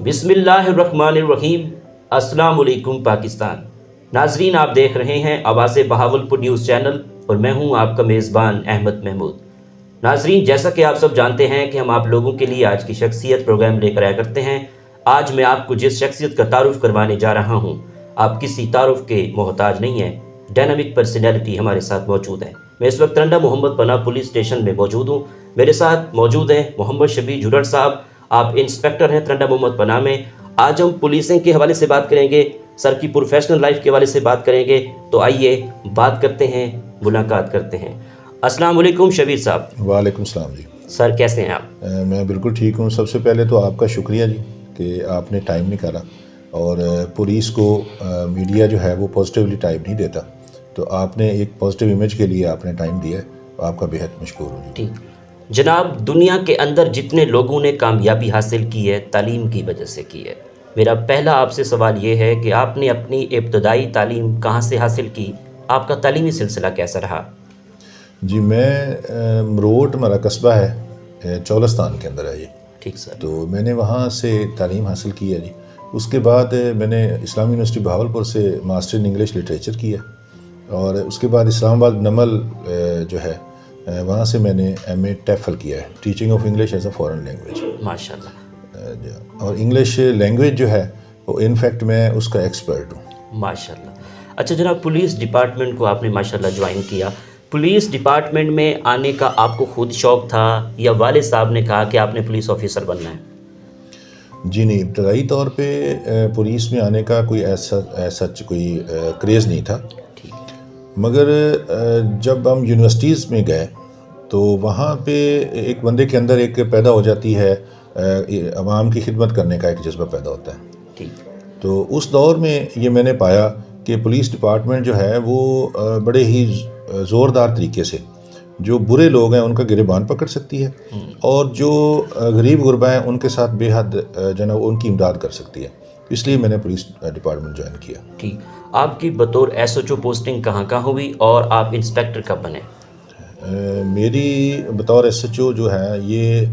بسم اللہ الرحمن الرحیم۔ السلام علیکم پاکستان۔ ناظرین، آپ دیکھ رہے ہیں آواز بہاولپور نیوز چینل اور میں ہوں آپ کا میزبان احمد محمود۔ ناظرین، جیسا کہ آپ سب جانتے ہیں کہ ہم آپ لوگوں کے لیے آج کی شخصیت پروگرام لے کر آیا کرتے ہیں۔ آج میں آپ کو جس شخصیت کا تعارف کروانے جا رہا ہوں، آپ کسی تعارف کے محتاج نہیں ہیں۔ ڈائنامک پرسنالٹی ہمارے ساتھ موجود ہے۔ میں اس وقت ترنڈا محمد پناہ پولیس اسٹیشن میں موجود ہوں۔ میرے ساتھ موجود ہیں محمد شبیر جھرر صاحب۔ آپ انسپیکٹر ہیں ترنڈا محمد پناہ میں۔ آج ہم پولیسنگ کے حوالے سے بات کریں گے، سر کی پروفیشنل لائف کے حوالے سے بات کریں گے۔ تو آئیے بات کرتے ہیں، ملاقات کرتے ہیں۔ السلام علیکم شبیر صاحب۔ وعلیکم السلام جی۔ سر کیسے ہیں آپ؟ میں بالکل ٹھیک ہوں۔ سب سے پہلے تو آپ کا شکریہ جی کہ آپ نے ٹائم نکالا، اور پولیس کو میڈیا جو ہے وہ پازیٹیولی ٹائم نہیں دیتا، تو آپ نے ایک پازیٹیو امیج کے لیے آپ نے ٹائم دیا ہے، آپ کا بےحد مشکور ہوں جی۔ ٹھیک جناب، دنیا کے اندر جتنے لوگوں نے کامیابی حاصل کی ہے تعلیم کی وجہ سے کی ہے۔ میرا پہلا آپ سے سوال یہ ہے کہ آپ نے اپنی ابتدائی تعلیم کہاں سے حاصل کی؟ آپ کا تعلیمی سلسلہ کیسا رہا؟ جی، میں مروٹ ہمارا قصبہ ہے، چولستان کے اندر ہے یہ، ٹھیک سر۔ تو میں نے وہاں سے تعلیم حاصل کی ہے جی۔ اس کے بعد میں نے اسلامی یونیورسٹی بہاولپور سے ماسٹر ان انگلش لٹریچر کیا، اور اس کے بعد اسلام آباد نمل جو ہے وہاں سے میں نے ایم اے ٹیفل کیا ہے، teaching of English as a foreign language. ماشاء اللہ۔ اور انگلش لینگویج جو ہے وہ انفیکٹ میں اس کا ایکسپرٹ ہوں۔ ماشاء اللہ۔ اچھا جناب، پولیس ڈپارٹمنٹ کو آپ نے ماشاء اللہ جوائن کیا۔ پولیس ڈپارٹمنٹ میں آنے کا آپ کو خود شوق تھا یا والد صاحب نے کہا کہ آپ نے پولیس آفیسر بننا ہے؟ جی نہیں، ابتدائی طور پہ پولیس میں آنے کا کوئی ایسا کوئی کریز نہیں تھا، مگر جب ہم یونیورسٹیز میں گئے تو وہاں پہ ایک بندے کے اندر ایک پیدا ہو جاتی ہے، عوام کی خدمت کرنے کا ایک جذبہ پیدا ہوتا ہے۔ تو اس دور میں یہ میں نے پایا کہ پولیس ڈپارٹمنٹ جو ہے وہ بڑے ہی زوردار طریقے سے جو برے لوگ ہیں ان کا گریبان پکڑ سکتی ہے، اور جو غریب غربا ہیں ان کے ساتھ بے حد جو ہے ان کی امداد کر سکتی ہے۔ اس لیے میں نے پولیس ڈپارٹمنٹ جوائن کیا۔ ٹھیک، آپ کی بطور ایس ایچ او پوسٹنگ کہاں کہاں ہوئی اور آپ انسپیکٹر کب بنے؟ میری بطور ایس ایچ او جو ہے یہ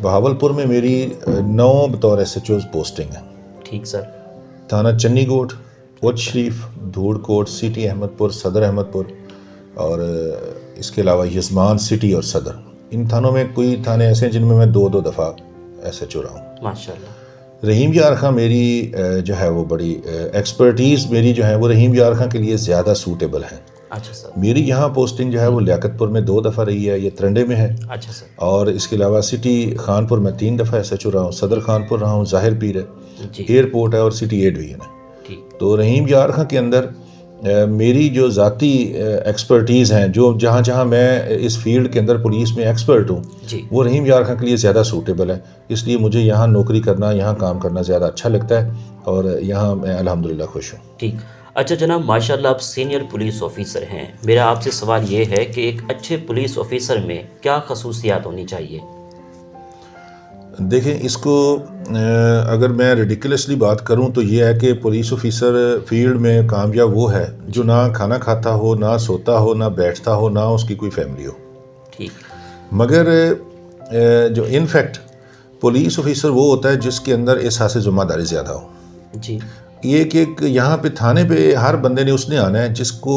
بہاولپور میں میری 9 بطور ایس ایچ اوز پوسٹنگ ہے۔ ٹھیک سر۔ تھانہ چنی گوٹ، کوٹ شریف، دھوڑ کوٹ، سٹی احمد پور، صدر احمد پور، اور اس کے علاوہ یزمان سٹی اور صدر۔ ان تھانوں میں کوئی تھانے ایسے ہیں جن میں 2 دفعہ ایس ایچ او رہا ہوں۔ ماشاء اللہ۔ رحیم یار خاں میری جو ہے وہ بڑی ایکسپرٹیز میری جو ہے وہ رحیم یار خاں کے لیے زیادہ سوٹیبل ہے۔ اچھا سر۔ میری یہاں پوسٹنگ جو ہے وہ لیاقت پور میں 2 دفعہ رہی ہے، یہ ترنڈے میں ہے۔ اچھا سر۔ اور اس کے علاوہ سٹی خان پور میں 3 دفعہ ایس ایچ او رہا ہوں، صدر خان پور رہا ہوں، ظاہر پیر ہے، ایئرپورٹ ہے، اور سٹی 8 ڈویژن ہے۔ تو رحیم یار خاں کے اندر میری جو ذاتی ایکسپرٹیز ہیں، جو جہاں جہاں میں اس فیلڈ کے اندر پولیس میں ایکسپرٹ ہوں، وہ رحیم یار خاں کے لیے زیادہ سوٹیبل ہے۔ اس لیے مجھے یہاں نوکری کرنا، یہاں کام کرنا زیادہ اچھا لگتا ہے، اور یہاں میں الحمدللہ خوش ہوں۔ ٹھیک۔ اچھا جناب، ماشاءاللہ آپ سینئر پولیس آفیسر ہیں۔ میرا آپ سے سوال یہ ہے کہ ایک اچھے پولیس آفیسر میں کیا خصوصیات ہونی چاہیے؟ دیکھیں، اس کو اگر میں ریڈیکولسلی بات کروں تو یہ ہے کہ پولیس آفیسر فیلڈ میں کامیاب وہ ہے جو نہ کھانا کھاتا ہو، نہ سوتا ہو، نہ بیٹھتا ہو، نہ اس کی کوئی فیملی ہو۔ ٹھیک۔ مگر جو انفیکٹ پولیس آفیسر وہ ہوتا ہے جس کے اندر احساس ذمہ داری زیادہ ہو۔ جی۔ یہ کہ یہاں پہ تھانے پہ ہر بندے نے اس نے آنا ہے جس کو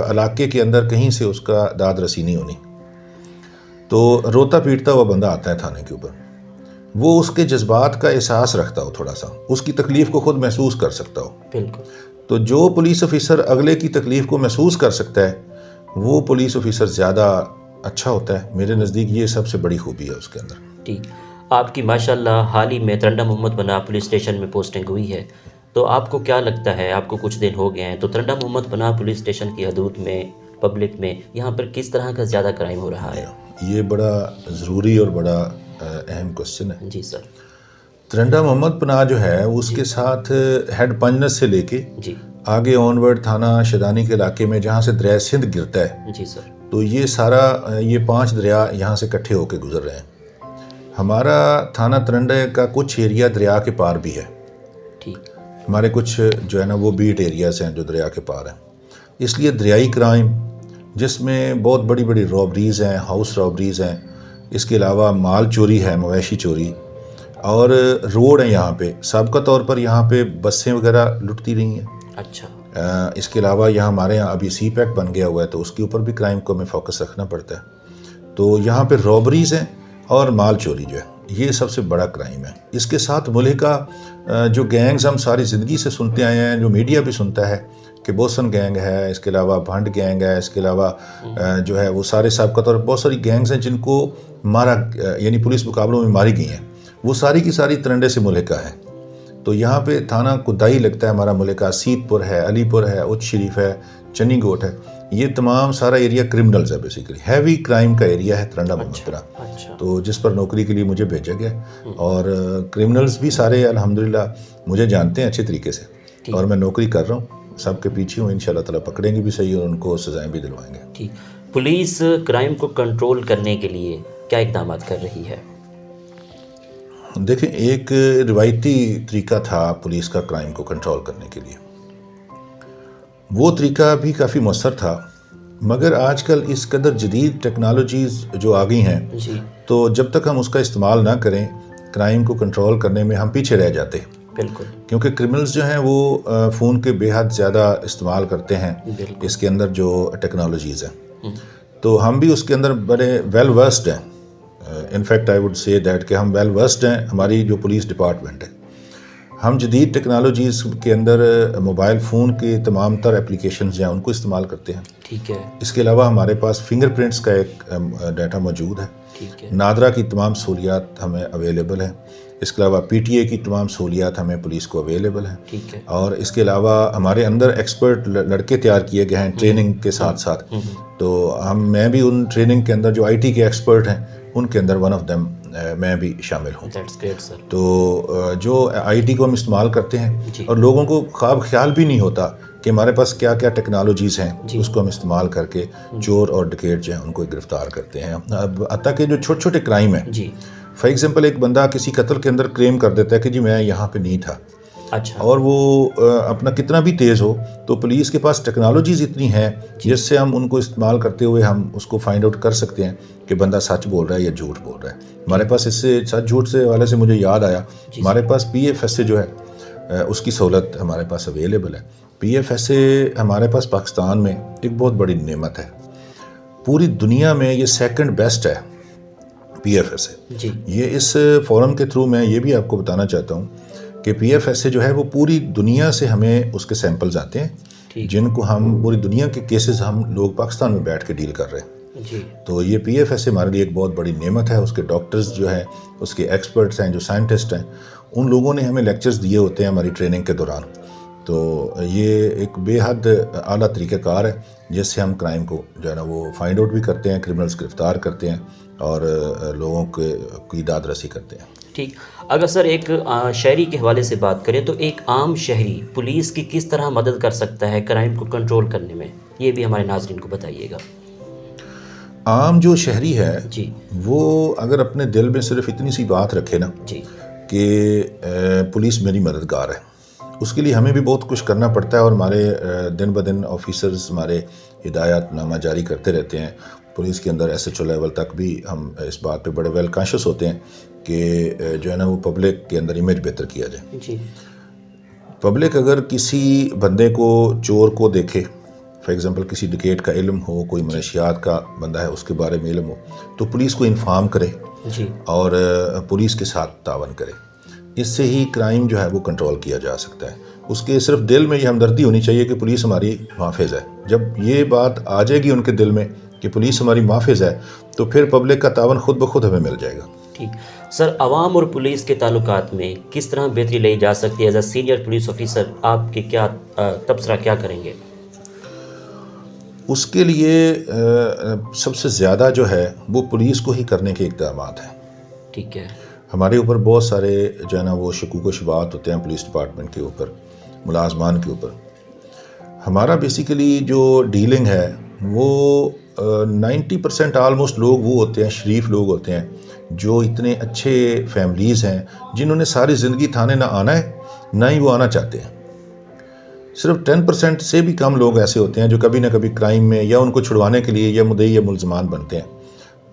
علاقے کے اندر کہیں سے اس کا داد رسی نہیں ہونی، تو روتا پیٹتا ہوا بندہ آتا ہے تھانے کے اوپر، وہ اس کے جذبات کا احساس رکھتا ہو، تھوڑا سا اس کی تکلیف کو خود محسوس کر سکتا ہو۔ بالکل۔ تو جو پولیس آفیسر اگلے کی تکلیف کو محسوس کر سکتا ہے وہ پولیس آفیسر زیادہ اچھا ہوتا ہے۔ میرے نزدیک یہ سب سے بڑی خوبی ہے اس کے اندر۔ ٹھیک۔ آپ کی ماشاءاللہ حال ہی میں ترنڈا محمد پناہ پولیس اسٹیشن میں پوسٹنگ ہوئی ہے، تو آپ کو کیا لگتا ہے، آپ کو کچھ دن ہو گئے ہیں، تو ترنڈا محمد پناہ پولیس اسٹیشن کی حدود میں، پبلک میں یہاں پر کس طرح کا زیادہ کرائم ہو رہا ہے؟ یہ بڑا ضروری اور بڑا اہم کوسچن ہے۔ جی سر۔ ترنڈا محمد پناہ جو ہے اس کے ساتھ ہیڈ پنجنس سے لے کے آگے آن ورڈ تھانہ شیدانی کے علاقے میں جہاں سے دریا سندھ گرتا ہے، جی سر، تو یہ سارا یہ 5 دریا یہاں سے اکٹھے ہو کے گزر رہے ہیں۔ ہمارا تھانہ ترنڈا کا کچھ ایریا دریا کے پار بھی ہے۔ ٹھیک۔ ہمارے کچھ جو ہے نا وہ بیٹ ایریاز ہیں جو دریا کے پار ہیں، اس لیے دریائی کرائم جس میں بہت بڑی بڑی رابریز ہیں، ہاؤس رابریز ہیں، اس کے علاوہ مال چوری ہے، مویشی چوری، اور روڈ ہیں یہاں پہ سابقہ طور پر یہاں پہ بسیں وغیرہ لٹتی رہی ہیں. اچھا. اس کے علاوہ یہاں ہمارے یہاں ابھی سی پیک بن گیا ہوا ہے تو اس کے اوپر بھی کرائم کو ہمیں فوکس رکھنا پڑتا ہے. تو یہاں پہ رابریز ہیں اور مال چوری جو ہے یہ سب سے بڑا کرائم ہے. اس کے ساتھ ملحقہ جو گینگز ہم ساری زندگی سے سنتے آئے ہیں, جو میڈیا بھی سنتا ہے کہ بوسن گینگ ہے, اس کے علاوہ بھنڈ گینگ ہے, اس کے علاوہ جو ہے وہ سارے سابقہ طور پر بہت ساری گینگز ہیں جن کو مارا یعنی پولیس مقابلوں میں ماری گئی ہیں, وہ ساری کی ساری ترنڈے سے ملحقہ ہیں. تو یہاں پہ تھانہ کدائی لگتا ہے ہمارا ملحقہ, سیت پور ہے, علی پور ہے, اچ شریف ہے, چنی گوٹ ہے, یہ تمام سارا ایریا کرمنلز ہے, بیسیکلی ہیوی کرائم کا ایریا ہے ترنڈا محمدپورہ. تو جس پر نوکری کے لیے مجھے بھیجا گیا, اور کرمنلز بھی سارے الحمدللہ مجھے جانتے ہیں اچھے طریقے سے, اور میں نوکری کر رہا ہوں, سب کے پیچھے ہوں, انشاءاللہ تعالیٰ پکڑیں گے بھی صحیح اور ان کو سزائیں بھی دلوائیں گے. ٹھیک. پولیس کرائم کو کنٹرول کرنے کے لیے کیا اقدامات کر رہی ہے؟ دیکھیں, ایک روایتی طریقہ تھا پولیس کا کرائم کو کنٹرول کرنے کے لیے, وہ طریقہ بھی کافی مؤثر تھا, مگر آج کل اس قدر جدید ٹیکنالوجیز جو آ گئی ہیں تو جب تک ہم اس کا استعمال نہ کریں کرائم کو کنٹرول کرنے میں ہم پیچھے رہ جاتے ہیں. بالکل. کیونکہ کرمنلز جو ہیں وہ فون کے بے حد زیادہ استعمال کرتے ہیں اس کے اندر جو ٹیکنالوجیز ہیں, تو ہم بھی اس کے اندر بڑے ویل ورسڈ ہیں. In fact I would say that کہ ہم ویل ورسڈ ہیں, ہماری جو پولیس ڈپارٹمنٹ ہے, ہم جدید ٹیکنالوجیز کے اندر موبائل فون کے تمام تر اپلیکیشنز ہیں ان کو استعمال کرتے ہیں. ٹھیک ہے. اس کے علاوہ ہمارے پاس فنگر پرنٹس کا ایک ڈیٹا موجود ہے. ٹھیک ہے. نادرا کی تمام سہولیات ہمیں اویلیبل ہیں. اس کے علاوہ پی ٹی اے کی تمام سہولیات ہمیں پولیس کو اویلیبل ہیں. ٹھیک ہے. اور اس کے علاوہ ہمارے اندر ایکسپرٹ لڑکے تیار کیے گئے ہیں ٹریننگ کے ساتھ ساتھ. تو میں بھی ان ٹریننگ کے اندر جو آئی ٹی کے ایکسپرٹ ہیں ان کے اندر ون آف دیم میں بھی شامل ہوں. تو جو آئی ٹی کو ہم استعمال کرتے ہیں اور لوگوں کو خواب خیال بھی نہیں ہوتا کہ ہمارے پاس کیا کیا ٹیکنالوجیز ہیں, اس کو ہم استعمال کر کے چور اور ڈکیٹ جو ہیں ان کو گرفتار کرتے ہیں. اب حتیٰ کہ جو چھوٹے چھوٹے کرائم ہیں, فار ایگزامپل ایک بندہ کسی قتل کے اندر کلیم کر دیتا ہے کہ جی میں یہاں پہ نہیں تھا, اچھا, اور وہ اپنا کتنا بھی تیز ہو تو پولیس کے پاس ٹیکنالوجیز اتنی ہیں جس سے ہم ان کو استعمال کرتے ہوئے ہم اس کو فائنڈ آؤٹ کر سکتے ہیں کہ بندہ سچ بول رہا ہے یا جھوٹ بول رہا ہے. ہمارے پاس اس سے سچ جھوٹ سے حوالے سے مجھے یاد آیا, ہمارے پاس پی ایف ایس اے جو ہے اس کی سہولت ہمارے پاس اویلیبل ہے. پی ایف ایس اے ہمارے پاس پاکستان میں ایک بہت بڑی نعمت ہے, پوری دنیا میں یہ سیکنڈ بیسٹ ہے پی ایف ایس اے. یہ اس فورم کے تھرو میں یہ بھی آپ کو بتانا چاہتا ہوں کہ پی ایف ایس اے جو ہے وہ پوری دنیا سے ہمیں اس کے سیمپلز آتے ہیں جن کو ہم پوری دنیا کے کیسز ہم لوگ پاکستان میں بیٹھ کے ڈیل کر رہے ہیں. تو یہ پی ایف ایس اے ہمارے لیے ایک بہت بڑی نعمت ہے. اس کے ڈاکٹرز جو ہیں, اس کے ایکسپرٹس ہیں, جو سائنٹسٹ ہیں, ان لوگوں نے ہمیں لیکچرز دیے ہوتے ہیں ہماری ٹریننگ کے دوران. تو یہ ایک بے حد اعلیٰ طریقہ کار ہے جس سے ہم کرائم کو جو ہے نا وہ فائنڈ آؤٹ بھی کرتے ہیں, کرمنلز گرفتار کرتے ہیں اور لوگوں کی داد رسی کرتے ہیں. ٹھیک. اگر سر ایک شہری کے حوالے سے بات کریں تو ایک عام شہری پولیس کی کس طرح مدد کر سکتا ہے کرائم کو کنٹرول کرنے میں, یہ بھی ہمارے ناظرین کو بتائیے گا. عام جو شہری ہے وہ اگر اپنے دل میں صرف اتنی سی بات رکھے نا کہ پولیس میری مددگار ہے, اس کے لیے ہمیں بھی بہت کچھ کرنا پڑتا ہے, اور ہمارے دن بدن آفیسرز ہمارے ہدایات نامہ جاری کرتے رہتے ہیں. پولیس کے اندر ایس ایچ او لیول تک بھی ہم اس بات پہ بڑے ویل کانشیس ہوتے ہیں کہ جو ہے نا وہ پبلک کے اندر امیج بہتر کیا جائے. پبلک اگر کسی بندے کو, چور کو دیکھے, فار ایگزامپل کسی ڈکیٹ کا علم ہو, کوئی منشیات کا بندہ ہے اس کے بارے میں علم ہو, تو پولیس کو انفارم کرے اور پولیس کے ساتھ تعاون کرے. اس سے ہی کرائم جو ہے وہ کنٹرول کیا جا سکتا ہے. اس کے صرف دل میں یہ ہمدردی ہونی چاہیے کہ پولیس ہماری محافظ ہے. جب یہ بات آ جائے گی ان کے دل میں کہ پولیس ہماری محافظ ہے تو پھر پبلک کا تعاون خود بخود ہمیں مل جائے گا. ٹھیک. سر, عوام اور پولیس کے تعلقات میں کس طرح بہتری لائی جا سکتی ہے؟ As a senior police officer آپ کے کیا تبصرہ کیا کریں گے؟ اس کے لیے سب سے زیادہ جو ہے وہ پولیس کو ہی کرنے کے اقدامات ہیں. ٹھیک ہے. ہمارے اوپر بہت سارے جو ہے نا وہ شکوک و شبہات ہوتے ہیں پولیس ڈپارٹمنٹ کے اوپر, ملازمان کے اوپر. ہمارا بیسیکلی جو ڈیلنگ ہے وہ 90% آلموسٹ لوگ وہ ہوتے ہیں, شریف لوگ ہوتے ہیں, جو اتنے اچھے فیملیز ہیں جنہوں نے ساری زندگی تھانے نہ آنا ہے نہ ہی وہ آنا چاہتے ہیں. صرف 10% سے بھی کم لوگ ایسے ہوتے ہیں جو کبھی نہ کبھی کرائم میں یا ان کو چھڑوانے کے لیے یا مدعی یا ملزمان بنتے ہیں.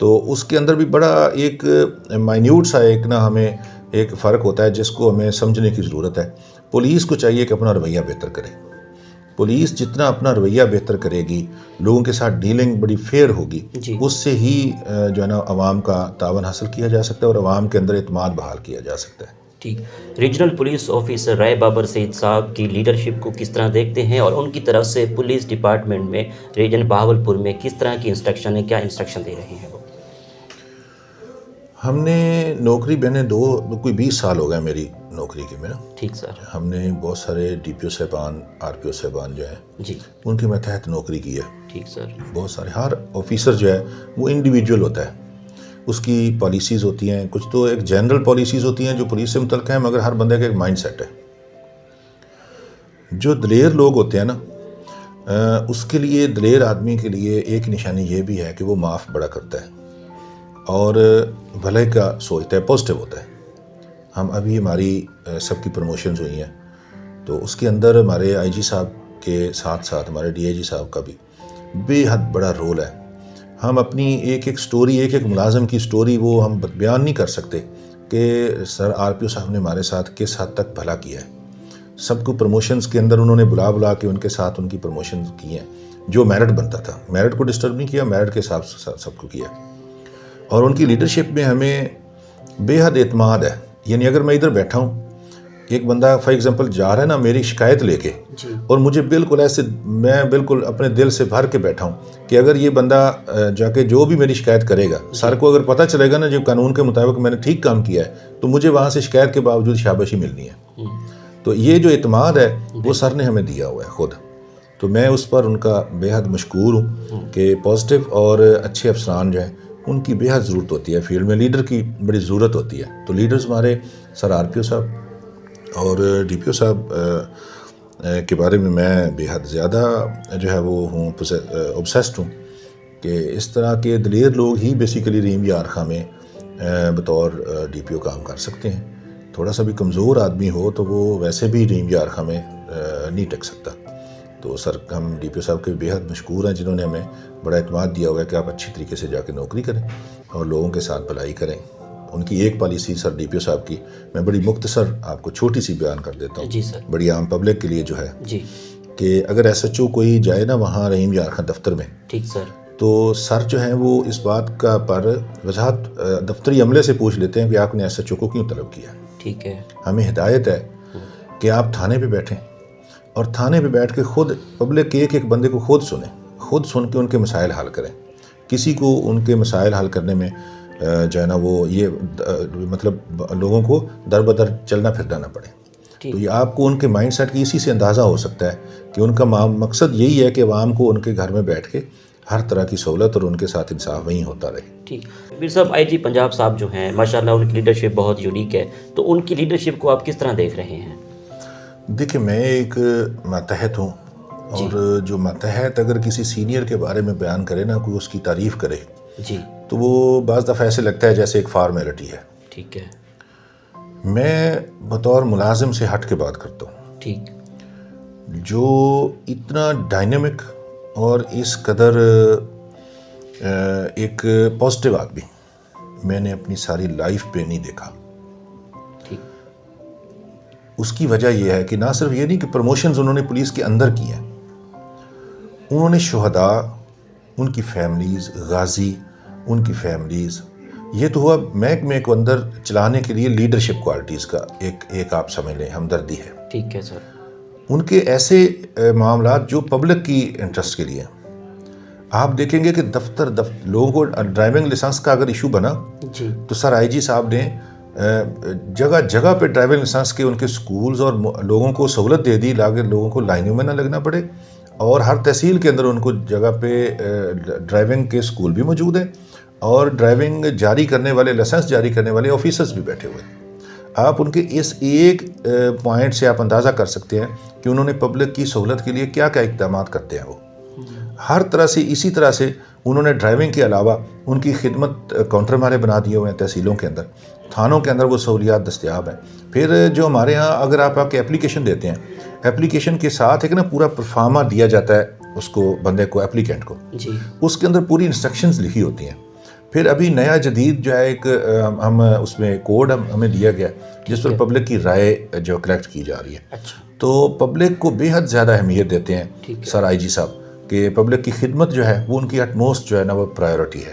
تو اس کے اندر بھی بڑا ایک مائنیوٹ سا ایک نا ہمیں ایک فرق ہوتا ہے جس کو ہمیں سمجھنے کی ضرورت ہے. پولیس کو چاہیے کہ اپنا رویہ بہتر کرے. پولیس جتنا اپنا رویہ بہتر کرے گی, لوگوں کے ساتھ ڈیلنگ بڑی فیئر ہوگی, اس سے ہی جو ہے نا عوام کا تعاون حاصل کیا جا سکتا ہے اور عوام کے اندر اعتماد بحال کیا جا سکتا ہے. ٹھیک. ریجنل پولیس آفیسر رائے بابر سعید صاحب کی لیڈرشپ کو کس طرح دیکھتے ہیں, اور ان کی طرف سے پولیس ڈپارٹمنٹ میں ریجن بہاولپور میں کس طرح کی انسٹرکشن ہے, کیا انسٹرکشن دے رہے ہیں وہ؟ ہم نے نوکری میں نے کوئی 20 سال ہو گئے میری نوکری کے میں. ٹھیک سر. ہم نے بہت سارے ڈی پی او صاحبان, آر پی او صاحبان جو ہیں جی ان کے ماتحت نوکری کی ہے. ٹھیک سر. بہت سارے, ہر آفیسر جو ہے وہ انڈیویجول ہوتا ہے, اس کی پالیسیز ہوتی ہیں. کچھ تو ایک جنرل پالیسیز ہوتی ہیں جو پولیس سے متعلق ہیں, مگر ہر بندے کا ایک مائنڈ سیٹ ہے. جو دلیر لوگ ہوتے ہیں نا, اس کے لیے, دلیر آدمی کے لیے ایک نشانی یہ بھی ہے کہ وہ معاف بڑا کرتا ہے اور بھلے کا سوچتا ہے, پازیٹیو ہوتا ہے. ہم ابھی ہماری سب کی پروموشنز ہوئی ہیں, تو اس کے اندر ہمارے آئی جی صاحب کے ساتھ ساتھ ہمارے ڈی آئی جی صاحب کا بھی بے حد بڑا رول ہے. ہم اپنی ایک ایک سٹوری, ایک ایک ملازم کی سٹوری وہ ہم بیان نہیں کر سکتے کہ سر آر پی او صاحب نے ہمارے ساتھ کس حد تک بھلا کیا ہے. سب کو پروموشنز کے اندر انہوں نے بلا کے ان کے ساتھ ان کی پروموشنز کی ہیں, جو میرٹ بنتا تھا. میرٹ کو ڈسٹرب نہیں کیا, میرٹ کے حساب سے سب کو کیا. اور ان کی لیڈرشپ میں ہمیں بے حد اعتماد ہے. یعنی اگر میں ادھر بیٹھا ہوں, ایک بندہ فار ایگزامپل جا رہا ہے نا میری شکایت لے کے, اور مجھے بالکل ایسے, میں بالکل اپنے دل سے بھر کے بیٹھا ہوں کہ اگر یہ بندہ جا کے جو بھی میری شکایت کرے گا, سر کو اگر پتہ چلے گا نا جو قانون کے مطابق میں نے ٹھیک کام کیا ہے, تو مجھے وہاں سے شکایت کے باوجود شاباشی ملنی ہے. تو یہ جو اعتماد ہے وہ سر نے ہمیں دیا ہوا ہے خود. تو میں اس پر ان کا بے حد مشکور ہوں کہ پازیٹیو اور اچھے افسران جو ہیں ان کی بے حد ضرورت ہوتی ہے. فیلڈ میں لیڈر کی بڑی ضرورت ہوتی ہے. تو لیڈرز ہمارے سر آر پی او صاحب اور ڈی پی او صاحب کے بارے میں بے حد زیادہ جو ہے وہ ہوں, اوبسیسڈ ہوں کہ اس طرح کے دلیر لوگ ہی بیسیکلی ریم یا آرخا میں بطور ڈی پی او کام کر سکتے ہیں. تھوڑا سا بھی کمزور آدمی ہو تو وہ ویسے بھی ریم یا آرخا میں نہیں ٹک سکتا. تو سر ہم ڈی پی او صاحب کے بے حد مشکور ہیں جنہوں نے ہمیں بڑا اعتماد دیا ہوا ہے کہ آپ اچھی طریقے سے جا کے نوکری کریں اور لوگوں کے ساتھ بھلائی کریں. ان کی ایک پالیسی سر ڈی پی او صاحب کی میں بڑی مختصر آپ کو چھوٹی سی بیان کر دیتا ہوں. جی سر. بڑی عام پبلک کے لیے جو ہے جی, کہ اگر ایس ایچ او کوئی جائے نا وہاں رحیم یا آرخا دفتر میں, ٹھیک سر, تو سر جو ہیں وہ اس بات کا پر وضاحت دفتری عملے سے پوچھ لیتے ہیں کہ آپ نے ایس ایچ او کو کیوں طلب کیا. ٹھیک ہے. ہمیں ہدایت ہے کہ آپ تھانے پہ بیٹھیں اور تھانے پہ بیٹھ کے خود پبلک کے ایک ایک بندے کو خود سنیں, خود سن کے ان کے مسائل حل کریں. کسی کو ان کے مسائل حل کرنے میں جو ہے نا وہ یہ مطلب لوگوں کو در بدر چلنا پھرنا نہ پڑے. تو یہ آپ کو ان کے مائنڈ سیٹ کی اسی سے اندازہ ہو سکتا ہے کہ ان کا مقصد یہی ہے کہ عوام کو ان کے گھر میں بیٹھ کے ہر طرح کی سہولت اور ان کے ساتھ انصاف وہیں ہوتا رہے. ٹھیک. پھر صاحب آئی جی پنجاب صاحب جو ہیں ماشاءاللہ ان کی لیڈرشپ بہت یونیک ہے, تو ان کی لیڈرشپ کو آپ کس طرح دیکھ رہے ہیں؟ دیکھیں میں ایک ماتحت ہوں, اور جو ماتحت اگر کسی سینئر کے بارے میں بیان کرے نا, کوئی اس کی تعریف کرے, جی, تو وہ بعض دفعہ ایسے لگتا ہے جیسے ایک فارمیلٹی ہے. ٹھیک ہے. میں بطور ملازم سے ہٹ کے بات کرتا ہوں. ٹھیک. جو اتنا ڈائنامک اور اس قدر ایک پازیٹیو آدمی میں نے اپنی ساری لائف پہ نہیں دیکھا. اس کی وجہ یہ ہے کہ نہ صرف یہ نہیں کہ پروموشنز انہوں نے پولیس کے اندر کی ہیں, انہوں نے شہداء, ان کی فیملیز, غازی, ان کی فیملیز, یہ تو ہوا محکمے کو اندر چلانے کے لیے لیڈرشپ کوالٹیز کا ایک آپ سمجھ لیں ہمدردی ہے. ٹھیک ہے سر. ان کے ایسے معاملات جو پبلک کی انٹرسٹ کے لیے ہیں. آپ دیکھیں گے کہ دفتر لوگوں کو ڈرائیونگ لائسنس کا اگر ایشو بنا, جی, تو سر آئی جی صاحب نے جگہ جگہ پہ ڈرائیونگ لائسنس کے ان کے سکولز اور لوگوں کو سہولت دے دی, لاگے لوگوں کو لائنوں میں نہ لگنا پڑے. اور ہر تحصیل کے اندر ان کو جگہ پہ ڈرائیونگ کے سکول بھی موجود ہیں, اور ڈرائیونگ جاری کرنے والے, لائسنس جاری کرنے والے آفیسرز بھی بیٹھے ہوئے ہیں. آپ ان کے اس ایک پوائنٹ سے آپ اندازہ کر سکتے ہیں کہ انہوں نے پبلک کی سہولت کے لیے کیا کیا اقدامات کرتے ہیں. وہ ہر طرح سے, اسی طرح سے انہوں نے ڈرائیونگ کے علاوہ ان کی خدمت کاؤنٹر ہمارے بنا دیے ہوئے ہیں تحصیلوں کے اندر, تھانوں کے اندر وہ سہولیات دستیاب ہیں. پھر جو ہمارے ہاں اگر آپ کے اپلیکیشن دیتے ہیں, اپلیکیشن کے ساتھ ایک نا پورا پرفارما دیا جاتا ہے اس کو, بندے کو, اپلیکینٹ کو, جی, اس کے اندر پوری انسٹرکشنز لکھی ہوتی ہیں. پھر ابھی نیا جدید جو ہے ایک ہم اس میں کوڈ ہمیں دیا گیا جس پر پبلک کی رائے جو کلیکٹ کی جا رہی ہے. اچھا. تو پبلک کو بے حد زیادہ اہمیت دیتے ہیں سر آئی جی صاحب کہ پبلک کی خدمت جو ہے وہ ان کی اٹ موسٹ جو ہے نا وہ پرائیورٹی ہے.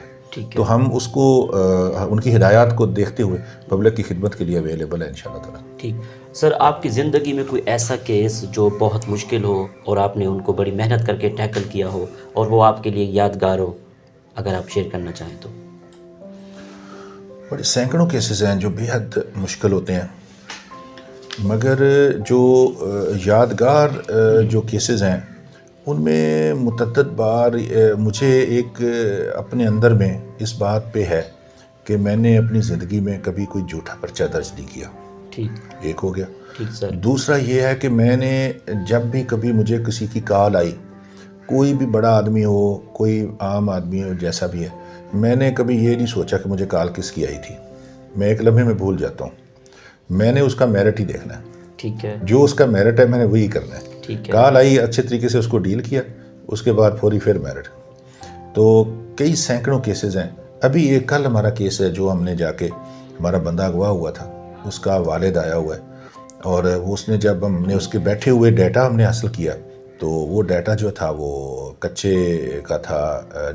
تو ہم اس کو ان کی ہدایات کو دیکھتے ہوئے پبلک کی خدمت کے لیے اویلیبل ہے انشاءاللہ تعالیٰ. ٹھیک. سر آپ کی زندگی میں کوئی ایسا کیس جو بہت مشکل ہو اور آپ نے ان کو بڑی محنت کر کے ٹیکل کیا ہو اور وہ آپ کے لیے یادگار ہو، اگر آپ شیئر کرنا چاہیں تو؟ بڑے سینکڑوں کیسز ہیں جو بے حد مشکل ہوتے ہیں، مگر جو یادگار جو کیسز ہیں ان میں متعدد بار مجھے ایک اپنے اندر میں اس بات پہ ہے کہ میں نے اپنی زندگی میں کبھی کوئی جھوٹا پرچہ درج نہیں کیا. ٹھیک. ایک ہو گیا. ٹھیک سر. دوسرا یہ ہے کہ میں نے جب بھی کبھی مجھے کسی کی کال آئی، کوئی بھی بڑا آدمی ہو کوئی عام آدمی ہو جیسا بھی ہے، میں نے کبھی یہ نہیں سوچا کہ مجھے کال کس کی آئی تھی. میں ایک لمحے میں بھول جاتا ہوں. میں نے اس کا میرٹ ہی دیکھنا ہے. ٹھیک ہے. جو اس کا میرٹ ہے میں نے وہی کرنا ہے. ٹھیک ہے. کال آئی، اچھے طریقے سے اس کو ڈیل کیا، اس کے بعد فوری پھر میرٹ. تو کئی سینکڑوں کیسز ہیں. ابھی ایک کل ہمارا کیس ہے جو ہم نے جا کے، ہمارا بندہ اغوا ہوا تھا، اس کا والد آیا ہوا ہے، اور اس نے جب ہم نے اس کے بیٹھے ہوئے ڈیٹا ہم نے حاصل کیا تو وہ ڈیٹا جو تھا وہ کچے کا تھا،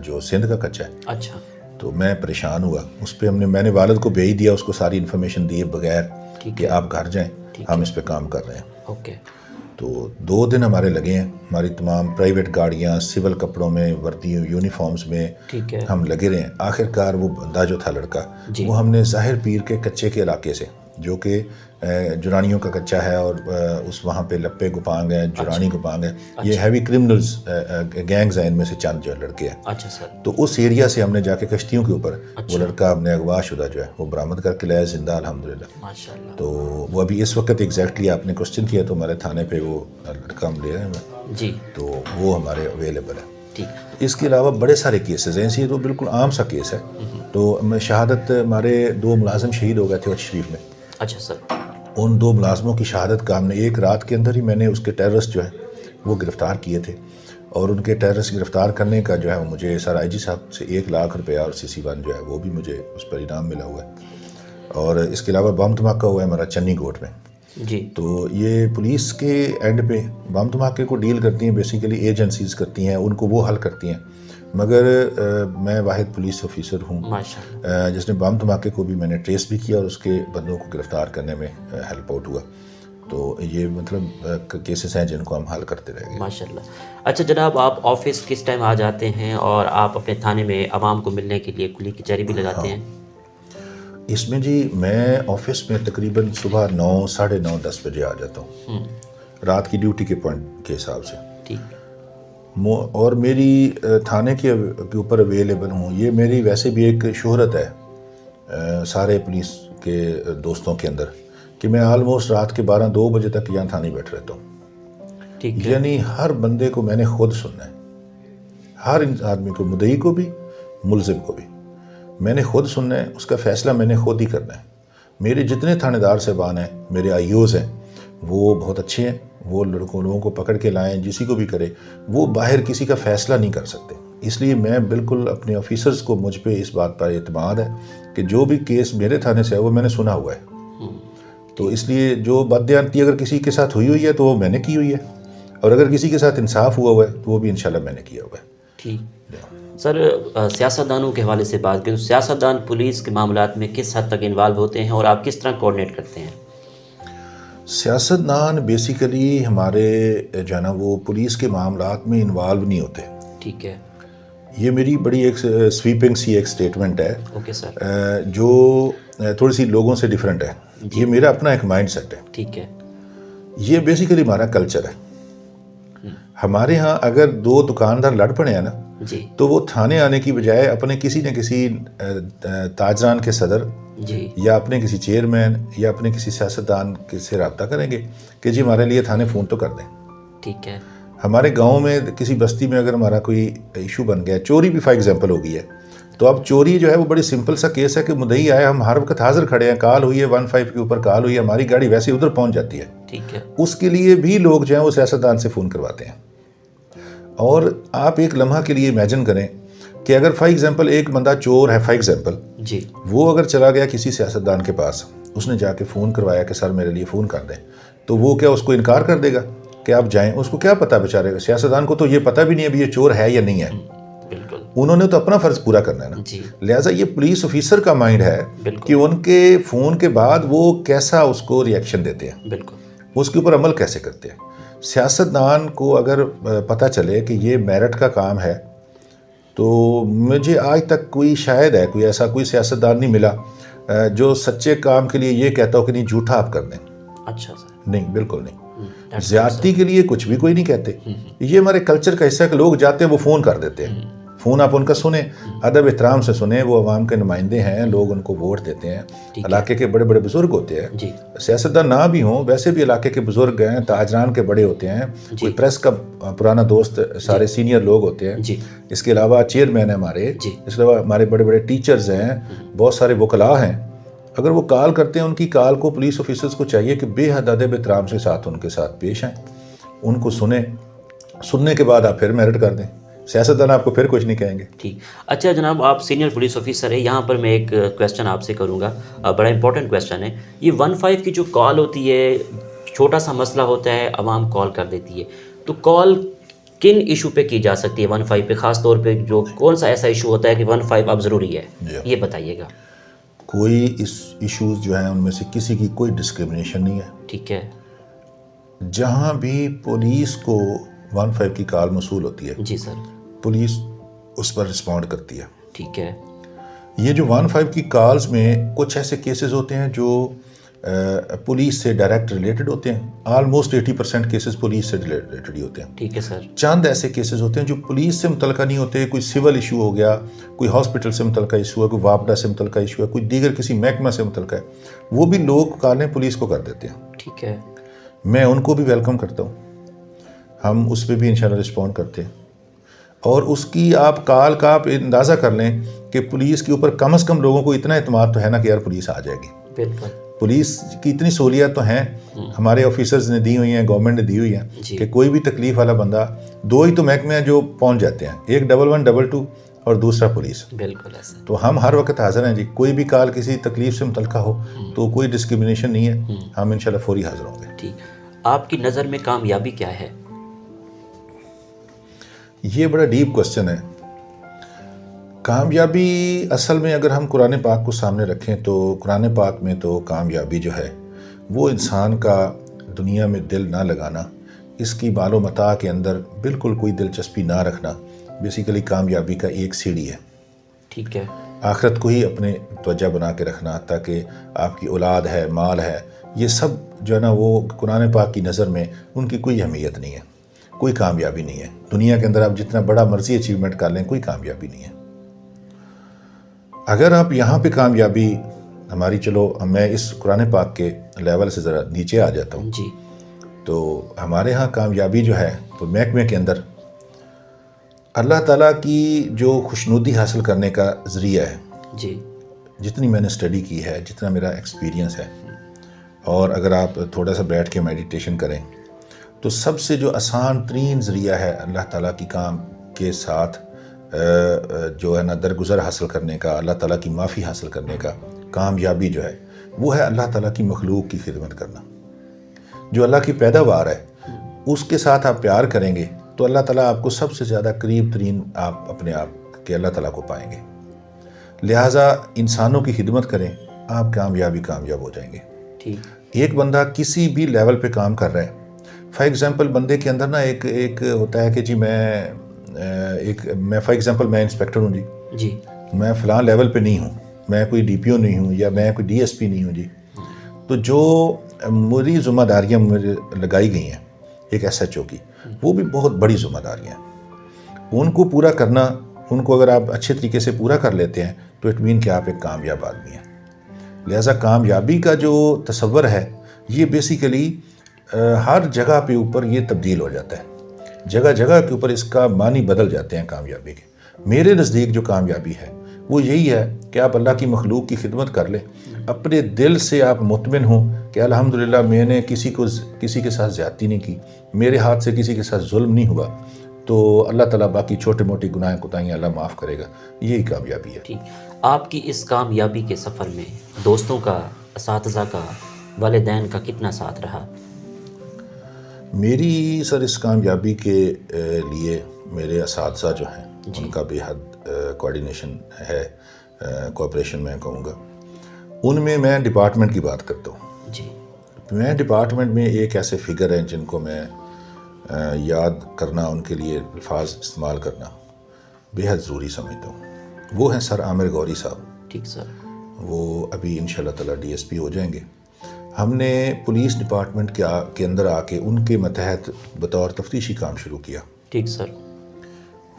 جو سندھ کا کچا ہے. اچھا. تو میں پریشان ہوا. اس پہ میں نے والد کو بھیج دیا، اس کو ساری انفارمیشن دیے بغیر کہ آپ گھر جائیں، ہم اس پہ کام کر رہے ہیں. اوکے. تو 2 دن ہمارے لگے ہیں. ہماری تمام پرائیویٹ گاڑیاں، سول کپڑوں میں، وردی یونیفارمز میں ہم لگے رہے ہیں. آخر کار وہ بندہ جو تھا لڑکا، وہ ہم نے ظاہر پیر کے کچے کے علاقے سے، جو کہ جرانیوں کا کچا ہے، اور اس وہاں پہ لپے گپانگ ہیں، جرانی گپانگ ہیں، یہ ہیوی کرمنلز گینگز ہیں، ان میں سے چند جو لڑکے ہیں. اچھا سر. تو اس ایریا سے ہم نے جا کے کشتیوں کے اوپر وہ لڑکا ہم نے اغوا شدہ جو ہے وہ برآمد کر کے لایا زندہ الحمدللہ. ماشاءاللہ. تو وہ ابھی اس وقت ایگزیکٹلی آپ نے کوسچن کیا تو ہمارے تھانے پہ وہ لڑکا ہم لے رہے ہیں جی، تو وہ ہمارے اویلیبل ہے. ٹھیک. اس کے علاوہ بڑے سارے کیسز ہیں. یہ تو بالکل عام سا کیس ہے. تو میں شہادت، ہمارے 2 ملازم شہید ہو گئے تھے وچ شریف میں. اچھا سر. ان 2 ملازموں کی شہادت کا ہم نے ایک رات کے اندر ہی میں نے اس کے ٹیررسٹ جو ہے وہ گرفتار کیے تھے، اور ان کے ٹیررسٹ گرفتار کرنے کا جو ہے مجھے سر آئی جی صاحب سے 1 لاکھ روپیہ اور CC1 جو ہے وہ بھی مجھے اس پر انعام ملا ہوا ہے. اور اس کے علاوہ بم دھماکہ ہوا ہے ہمارا چنی گوٹ میں. جی. تو یہ پولیس کے اینڈ پہ بم دھماکے کو ڈیل کرتی ہیں بیسیکلی ایجنسیز کرتی ہیں، ان کو وہ حل کرتی ہیں، مگر میں واحد پولیس آفیسر ہوں جس نے بم دھماکے کو بھی میں نے ٹریس بھی کیا اور اس کے بندوں کو گرفتار کرنے میں ہیلپ آؤٹ ہوا. تو یہ مطلب کیسز ہیں جن کو ہم حل کرتے رہیں گے. ماشاءاللہ. اچھا جناب، آپ آفس کس ٹائم آ جاتے ہیں اور آپ اپنے تھانے میں عوام کو ملنے کے لیے کھلی کچہری بھی لگاتے ہیں؟ اس میں جی میں آفس میں تقریباً صبح 9، 9:30، 10 بجے آ جاتا ہوں، رات کی ڈیوٹی کے پوائنٹ کے حساب سے. ٹھیک. اور میری تھانے کے اوپر اویلیبل ہوں. یہ میری ویسے بھی ایک شہرت ہے سارے پولیس کے دوستوں کے اندر کہ میں آلموسٹ رات کے 12-2 بجے تک یہاں تھانے بیٹھ رہتا ہوں. ٹھیک. یعنی ہر بندے کو میں نے خود سننا ہے، ہر آدمی کو، مدعی کو بھی، ملزم کو بھی میں نے خود سننا ہے. اس کا فیصلہ میں نے خود ہی کرنا ہے. میرے جتنے تھانے دار صاحبان ہیں، میرے IOs ہیں، وہ بہت اچھے ہیں. وہ لوگوں کو پکڑ کے لائیں، جسی کو بھی کرے، وہ باہر کسی کا فیصلہ نہیں کر سکتے. اس لیے میں بالکل اپنے آفیسرز کو، مجھ پہ اس بات پر اعتماد ہے کہ جو بھی کیس میرے تھانے سے ہے وہ میں نے سنا ہوا ہے. تو اس لیے جو بددیانتی اگر کسی کے ساتھ ہوئی ہے تو وہ میں نے کی ہوئی ہے، اور اگر کسی کے ساتھ انصاف ہوا ہے تو وہ بھی انشاءاللہ میں نے کیا ہوا ہے. ٹھیک. سر، سیاستدانوں کے حوالے سے بات کریں تو سیاستدان پولیس کے معاملات میں کس حد تک انوالو ہوتے ہیں اور آپ کس طرح کوآرڈینیٹ کرتے ہیں؟ سیاستدان بیسیکلی ہمارے جو ہے نا وہ پولیس کے معاملات میں انوالو نہیں ہوتے. ٹھیک ہے. یہ میری بڑی ایک سویپنگ سی ایک سٹیٹمنٹ ہے. Okay sir. جو تھوڑی سی لوگوں سے ڈیفرنٹ ہے. یہ میرا اپنا ایک مائنڈ سیٹ ہے. ٹھیک ہے. یہ بیسیکلی ہمارا کلچر ہے. ہمارے ہاں اگر 2 دکاندار لڑ پڑے ہیں نا جی، تو وہ تھانے آنے کی بجائے اپنے کسی نہ کسی تاجران کے صدر جی، یا اپنے کسی چیئرمین یا اپنے کسی سیاستدان سے رابطہ کریں گے کہ جی ہمارے لیے تھانے فون تو کر دیں. ٹھیک ہے. ہمارے گاؤں میں کسی بستی میں اگر ہمارا کوئی ایشو بن گیا، چوری بھی فار ایگزامپل ہو گئی ہے، تو اب چوری جو ہے وہ بڑی سمپل سا کیس ہے کہ مدعی آئے، ہم ہر وقت حاضر کھڑے ہیں، کال ہوئی ہے 15 کے اوپر کال ہوئی ہے، ہماری گاڑی ویسے ادھر پہنچ جاتی ہے. ٹھیک ہے. اس کے لیے بھی لوگ جو ہیں وہ سیاستدان سے فون کرواتے ہیں. اور آپ ایک لمحہ کے لیے امیجن کریں کہ اگر فار ایگزامپل ایک بندہ چور ہے، فار ایگزامپل جی، وہ اگر چلا گیا کسی سیاستدان کے پاس، اس نے جا کے فون کروایا کہ سر میرے لیے فون کر دیں، تو وہ کیا اس کو انکار کر دے گا کہ آپ جائیں؟ اس کو کیا پتا بیچارے سیاستدان کو تو یہ پتہ بھی نہیں ابھی یہ چور ہے یا نہیں ہے. بالکل. انہوں نے تو اپنا فرض پورا کرنا ہے نا. جی. لہٰذا یہ پولیس آفیسر کا مائنڈ ہے کہ ان کے فون کے بعد وہ کیسا اس کو ریئیکشن دیتے ہیں، بالکل، اس کے اوپر عمل کیسے کرتے ہیں. سیاستدان کو اگر پتہ چلے کہ یہ میرٹ کا کام ہے، تو مجھے آج تک کوئی شاید ہے کوئی ایسا کوئی سیاستدان نہیں ملا جو سچے کام کے لیے یہ کہتا ہو کہ نہیں جھوٹا آپ کر دیں. اچھا سر. نہیں، بالکل نہیں. زیادتی کے لیے کچھ بھی کوئی نہیں کہتے. یہ ہمارے کلچر کا حصہ ہے کہ لوگ جاتے ہیں وہ فون کر دیتے ہیں. فون آپ ان کا سنیں، ادب احترام سے سنیں. وہ عوام کے نمائندے ہیں، لوگ ان کو ووٹ دیتے ہیں، علاقے کے بڑے بڑے بزرگ ہوتے ہیں. سیاستدان نہ بھی ہوں ویسے بھی علاقے کے بزرگ ہیں، تاجران کے بڑے ہوتے ہیں، کوئی پریس کا پرانا دوست، سارے سینئر لوگ ہوتے ہیں. اس کے علاوہ چیئرمین ہیں ہمارے، اس کے علاوہ ہمارے بڑے بڑے ٹیچرز ہیں، بہت سارے وکلاء ہیں. اگر وہ کال کرتے ہیں، ان کی کال کو پولیس آفیسرز کو چاہیے کہ بے حد ادب احترام کے ساتھ ان کے ساتھ پیش آئیں، ان کو سنیں. سننے کے بعد آپ پھر میرٹ کر دیں. سیاستدان آپ کو پھر کچھ نہیں کہیں گے. ٹھیک. اچھا جناب، آپ سینئر پولیس آفیسر ہیں، یہاں پر میں ایک کویسچن آپ سے کروں گا، بڑا امپورٹنٹ کویسچن ہے. یہ 15 کی جو کال ہوتی ہے، چھوٹا سا مسئلہ ہوتا ہے، عوام کال کر دیتی ہے، تو کال کن ایشو پہ کی جا سکتی ہے 15 پہ؟ خاص طور پہ جو کون سا ایسا ایشو ہوتا ہے کہ 15 اب ضروری ہے، یہ بتائیے گا. کوئی اس ایشوز جو ہیں ان میں سے کسی کی کوئی ڈسکرمنیشن نہیں ہے. ٹھیک ہے. جہاں بھی پولیس کو 15 کی کال موصول ہوتی ہے، جی سر، پولیس اس پر رسپونڈ کرتی ہے. ٹھیک ہے. یہ جو 15 کی کالز میں کچھ ایسے کیسز ہوتے ہیں جو پولیس سے ڈائریکٹ ریلیٹڈ ہوتے ہیں. آلموسٹ 80% کیسز پولیس سے ریلیٹڈ ہی ہوتے ہیں. ٹھیک ہے سر. چند ایسے کیسز ہوتے ہیں جو پولیس سے متعلقہ نہیں ہوتے. کوئی سول ایشو ہو گیا، کوئی ہاسپٹل سے متعلقہ ایشو ہے، کوئی واپڈا سے متعلقہ ایشو ہے، کوئی دیگر کسی محکمہ سے متعلقہ ہے، وہ بھی لوگ کالیں پولیس کو کر دیتے ہیں. ٹھیک ہے. میں ان کو بھی ویلکم کرتا ہوں. ہم اس پہ بھی انشاءاللہ رسپونڈ کرتے ہیں. اور اس کی آپ کال کا آپ اندازہ کر لیں کہ پولیس کے اوپر کم از کم لوگوں کو اتنا اعتماد تو ہے نا کہ یار پولیس آ جائے گی. بالکل. پولیس کی اتنی سہولیات تو ہیں، ہمارے آفیسرز نے دی ہوئی ہیں، گورنمنٹ نے دی ہوئی ہیں کہ کوئی بھی تکلیف والا بندہ، 2 ہی تو محکمے ہیں جو پہنچ جاتے ہیں، ایک 1122 اور دوسرا پولیس. بالکل ایسا. تو ہم ہر وقت حاضر ہیں جی. کوئی بھی کال کسی تکلیف سے متعلقہ ہو تو کوئی ڈسکرمنیشن نہیں ہے، ہم انشاءاللہ فوری حاضر ہوں گے. ٹھیک. آپ کی نظر میں کامیابی کیا ہے؟ یہ بڑا ڈیپ کوسچن ہے. کامیابی اصل میں اگر ہم قرآن پاک کو سامنے رکھیں تو قرآن پاک میں تو کامیابی جو ہے وہ انسان کا دنیا میں دل نہ لگانا، اس کی مال و متاع کے اندر بالکل کوئی دلچسپی نہ رکھنا، بیسیکلی کامیابی کا ایک سیڑھی ہے. ٹھیک ہے. آخرت کو ہی اپنے توجہ بنا کے رکھنا، تاکہ آپ کی اولاد ہے، مال ہے، یہ سب جو ہے نا وہ قرآن پاک کی نظر میں ان کی کوئی اہمیت نہیں ہے، کوئی کامیابی نہیں ہے. دنیا کے اندر آپ جتنا بڑا مرضی اچیومنٹ کر لیں، کوئی کامیابی نہیں ہے. اگر آپ یہاں پہ کامیابی ہماری، چلو میں اس قرآن پاک کے لیول سے ذرا نیچے آ جاتا ہوں. جی. تو ہمارے ہاں کامیابی جو ہے تو محکمے کے اندر اللہ تعالیٰ کی جو خوشنودی حاصل کرنے کا ذریعہ ہے. جی. جتنی میں نے اسٹڈی کی ہے، جتنا میرا ایکسپیرینس ہے، اور اگر آپ تھوڑا سا بیٹھ کے میڈیٹیشن کریں تو سب سے جو آسان ترین ذریعہ ہے اللہ تعالیٰ کی کام کے ساتھ جو ہے نا درگزر حاصل کرنے کا، اللہ تعالیٰ کی معافی حاصل کرنے کا، کامیابی جو ہے وہ ہے اللہ تعالیٰ کی مخلوق کی خدمت کرنا. جو اللہ کی پیداوار ہے اس کے ساتھ آپ پیار کریں گے تو اللہ تعالیٰ آپ کو سب سے زیادہ قریب ترین آپ اپنے آپ کے اللہ تعالیٰ کو پائیں گے. لہٰذا انسانوں کی خدمت کریں، آپ کامیاب ہو جائیں گے. ٹھیک. ایک بندہ کسی بھی لیول پہ کام کر رہا ہے، فار ایگزامپل بندے کے اندر نا ایک ہوتا ہے کہ جی میں فار ایگزامپل میں انسپیکٹر ہوں جی، میں فلاں لیول پہ نہیں ہوں، میں کوئی ڈی پی او نہیں ہوں یا میں کوئی ڈی ایس پی نہیں ہوں جی. تو جو میری ذمہ داریاں مجھے لگائی گئی ہیں ایک ایس ایچ او کی، وہ بھی بہت بڑی ذمہ داریاں ہیں. ان کو پورا کرنا، ان کو اگر آپ اچھے طریقے سے پورا کر لیتے ہیں تو اٹ مین کہ آپ ایک کامیاب آدمی ہیں. لہٰذا کامیابی کا جو تصور ہے یہ بیسیکلی ہر جگہ پہ اوپر یہ تبدیل ہو جاتا ہے، جگہ جگہ کے اوپر اس کا معنی بدل جاتے ہیں کامیابی کے. میرے نزدیک جو کامیابی ہے وہ یہی ہے کہ آپ اللہ کی مخلوق کی خدمت کر لیں، اپنے دل سے آپ مطمئن ہوں کہ الحمدللہ میں نے کسی کے ساتھ زیادتی نہیں کی، میرے ہاتھ سے کسی کے ساتھ ظلم نہیں ہوا، تو اللہ تعالیٰ باقی چھوٹے موٹی گناہ کوتاہیاں اللہ معاف کرے گا. یہی کامیابی ہے. ٹھیک. آپ کی اس کامیابی کے سفر میں دوستوں کا، اساتذہ کا، والدین کا کتنا ساتھ رہا؟ میری سر اس کامیابی کے لیے میرے اساتذہ جو ہیں ان کا بے حد کوآرڈینیشن ہے، کوآپریشن میں کہوں گا. ان میں ڈپارٹمنٹ کی بات کرتا ہوں. جی. میں ڈپارٹمنٹ میں ایک ایسے فگر ہیں جن کو میں یاد کرنا، ان کے لیے الفاظ استعمال کرنا بے حد ضروری سمجھتا ہوں. وہ ہیں سر عامر غوری صاحب. ٹھیک سر. وہ ابھی انشاءاللہ تعالیٰ ڈی ایس پی ہو جائیں گے. ہم نے پولیس ڈپارٹمنٹ کے اندر آ کے ان کے متحد بطور تفتیشی کام شروع کیا. ٹھیک سر.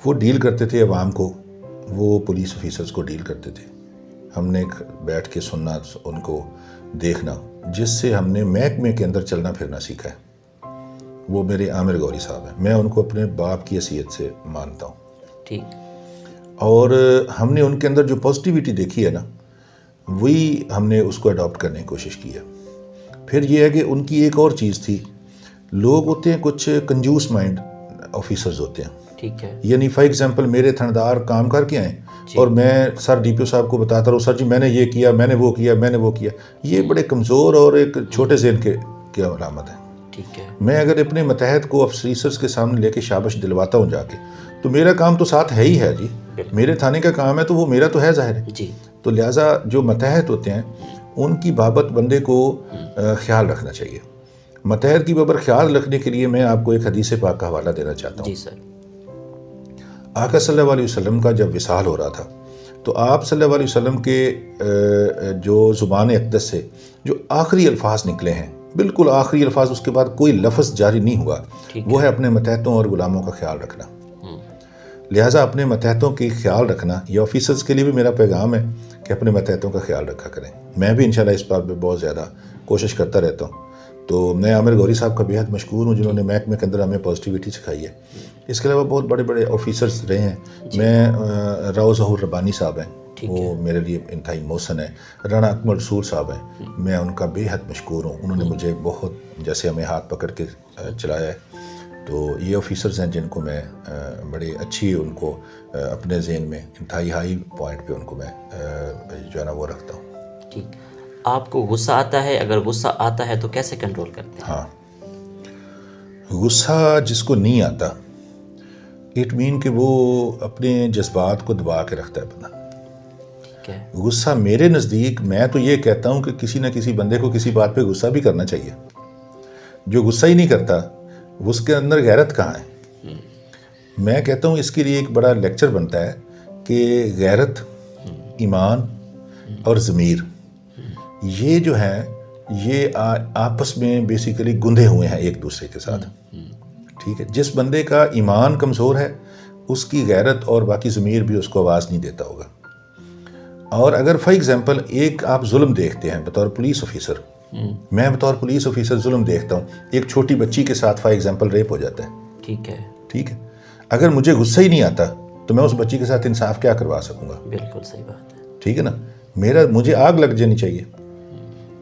وہ ڈیل کرتے تھے عوام کو، وہ پولیس آفیسرز کو ڈیل کرتے تھے. ہم نے بیٹھ کے سننا، ان کو دیکھنا، جس سے ہم نے محکمے کے اندر چلنا پھرنا سیکھا ہے. وہ میرے عامر غوری صاحب ہیں. میں ان کو اپنے باپ کی حیثیت سے مانتا ہوں. ٹھیک. اور ہم نے ان کے اندر جو پازیٹیوٹی دیکھی ہے نا، وہی ہم نے اس کو اڈاپٹ کرنے کی کوشش کی ہے. پھر یہ ہے کہ ان کی ایک اور چیز تھی، لوگ ہوتے ہیں کچھ کنجوس مائنڈ آفیسرز ہوتے ہیں. ٹھیک ہے. یعنی فار ایگزامپل میرے تھندار کام کر کے آئیں اور میں سر ڈی پی او صاحب کو بتاتا رہوں، سر جی میں نے یہ کیا، میں نے وہ کیا، میں نے وہ کیا. یہ بڑے کمزور اور ایک چھوٹے ذہن کے علامت ہے. ٹھیک ہے. میں اگر اپنے متحد کو افسریسرز کے سامنے لے کے شابش دلواتا ہوں جا کے، تو میرا کام تو ساتھ ہے ہی ہے جی. میرے تھانے کا کام ہے تو وہ میرا تو ہے ظاہر ہے. جی. تو لہٰذا جو متحد ہوتے ہیں ان کی بابت بندے کو خیال رکھنا چاہیے. متحد کی بابت خیال رکھنے کے لیے میں آپ کو ایک حدیث پاک کا حوالہ دینا چاہتا ہوں. جی سر. آقا صلی اللہ علیہ وسلم کا جب وصال ہو رہا تھا تو آپ صلی اللہ علیہ وسلم کے جو زبان اقدس سے جو آخری الفاظ نکلے ہیں، بالکل آخری الفاظ، اس کے بعد کوئی لفظ جاری نہیں ہوا، وہ ہے اپنے متحدوں اور غلاموں کا خیال رکھنا. لہٰذا اپنے متحدوں کی خیال رکھنا، یہ آفیسرز کے لیے بھی میرا پیغام ہے کہ اپنے متحدوں کا خیال رکھا کریں. میں بھی انشاءاللہ اس بات پہ بہت زیادہ کوشش کرتا رہتا ہوں. تو میں عامر غوری صاحب کا بے حد مشکور ہوں جنہوں نے محکمے کے اندر ہمیں پازیٹیوٹی سکھائی ہے. اس کے علاوہ بہت بڑے بڑے آفیسرز رہے ہیں. میں راؤ ظہور ربانی صاحب ہیں، وہ میرے لیے انتہائی محسن ہے. رانا اکمل رسول صاحب ہیں، میں ان کا بے حد مشکور ہوں. انہوں نے مجھے بہت جیسے ہمیں ہاتھ پکڑ کے چلایا ہے. تو یہ آفیسرز ہیں جن کو میں بڑی اچھی ان کو اپنے ذہن میں انتہائی ہائی پوائنٹ پہ ان کو میں جو ہے نا وہ رکھتا ہوں. ٹھیک. آپ کو غصہ آتا ہے؟ اگر غصہ آتا ہے تو کیسے کنٹرول کرتے ہیں؟ ہاں، غصہ جس کو نہیں آتا اٹ مین کہ وہ اپنے جذبات کو دبا کے رکھتا ہے بندہ. ٹھیک ہے. غصہ میرے نزدیک، میں تو یہ کہتا ہوں کہ کسی نہ کسی بندے کو کسی بات پہ غصہ بھی کرنا چاہیے. جو غصہ ہی نہیں کرتا اس کے اندر غیرت کہاں ہے؟ میں کہتا ہوں اس کے لیے ایک بڑا لیکچر بنتا ہے کہ غیرت، ایمان اور ضمیر، یہ جو ہیں یہ آپس میں بیسیکلی گندھے ہوئے ہیں ایک دوسرے کے ساتھ. ٹھیک ہے. جس بندے کا ایمان کمزور ہے اس کی غیرت اور باقی ضمیر بھی اس کو آواز نہیں دیتا ہوگا. اور اگر فار ایگزامپل ایک آپ ظلم دیکھتے ہیں بطور پولیس آفیسر، میں بطور پولیس آفیسر ظلم دیکھتا ہوں، ایک چھوٹی بچی کے ساتھ فار ایگزامپل ریپ ہو جاتا ہے. ٹھیک ہے. ٹھیک ہے. اگر مجھے غصہ ہی نہیں آتا تو میں اس بچی کے ساتھ انصاف کیا کروا سکوں گا؟ بالکل صحیح بات ہے. ٹھیک ہے نا. مجھے آگ لگ جانی چاہیے.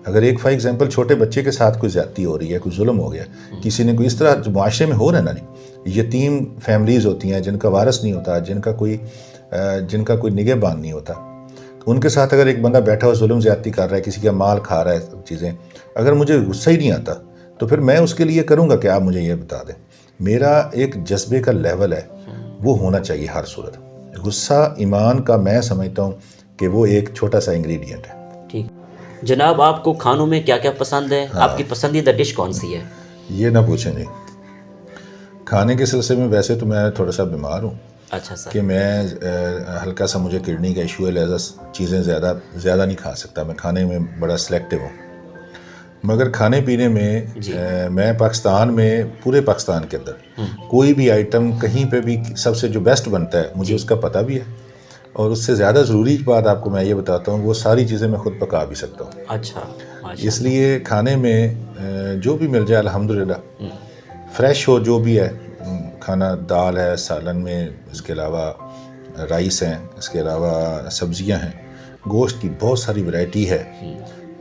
اگر ایک فار ایگزامپل چھوٹے بچے کے ساتھ کوئی زیادتی ہو رہی ہے، کوئی ظلم ہو گیا، کسی نے کوئی اس طرح معاشرے میں ہو رہا ہے نا، نہیں یتیم فیملیز ہوتی ہیں جن کا وارث نہیں ہوتا، جن کا کوئی نگہبان نہیں ہوتا، ان کے ساتھ اگر ایک بندہ بیٹھا ہوا ظلم زیادتی کر رہا ہے، کسی کا مال کھا رہا ہے، چیزیں، اگر مجھے غصہ ہی نہیں آتا تو پھر میں اس کے لیے کروں گا کہ آپ مجھے یہ بتا دیں. میرا ایک جذبے کا لیول ہے وہ ہونا چاہیے ہر صورت. غصہ ایمان کا میں سمجھتا ہوں کہ وہ ایک چھوٹا سا انگریڈینٹ ہے. ٹھیک. جناب آپ کو کھانوں میں کیا کیا پسند ہے؟ آپ کی پسندیدہ ڈش کون سی ہے؟ یہ نہ پوچھیں جی. کھانے کے سلسلے میں ویسے تو میں تھوڑا سا بیمار ہوں. اچھا سر. کہ میں ہلکا سا مجھے کڈنی کا ایشو ہے، لہذا چیزیں زیادہ نہیں کھا سکتا. میں کھانے میں بڑا سلیکٹیو ہوں. مگر کھانے پینے میں میں پاکستان میں، پورے پاکستان کے اندر کوئی بھی آئٹم کہیں پہ بھی سب سے جو بیسٹ بنتا ہے مجھے اس کا پتہ بھی ہے. اور اس سے زیادہ ضروری بات آپ کو میں یہ بتاتا ہوں، وہ ساری چیزیں میں خود پکا بھی سکتا ہوں. اچھا. اس لیے کھانے میں جو بھی مل جائے الحمدللہ فریش ہو، جو بھی ہے کھانا، دال ہے سالن میں، اس کے علاوہ رائس ہیں، اس کے علاوہ سبزیاں ہیں، گوشت کی بہت ساری ورائٹی ہے.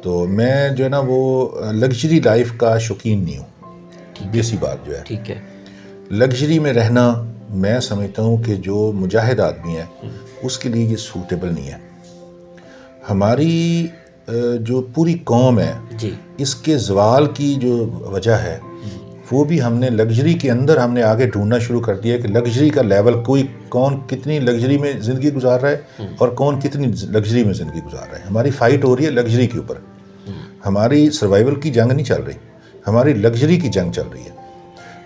تو میں جو ہے نا وہ لگژری لائف کا شوقین نہیں ہوں. بیسی بات جو ہے، ٹھیک ہے، لگژری میں رہنا میں سمجھتا ہوں کہ جو مجاہد آدمی ہے اس کے لیے یہ سوٹیبل نہیں ہے. ہماری جو پوری قوم ہے جی اس کے زوال کی جو وجہ ہے وہ بھی ہم نے لگژری کے اندر ہم نے آگے ڈھونڈنا شروع کر دیا کہ لگژری کا لیول کون کتنی لگژری میں زندگی گزار رہا ہے اور کون کتنی لگژری میں زندگی گزار رہا ہے. ہماری فائٹ ہو رہی ہے لگژری کے اوپر. ہماری سروائیول کی جنگ نہیں چل رہی, ہماری لگژری کی جنگ چل رہی ہے.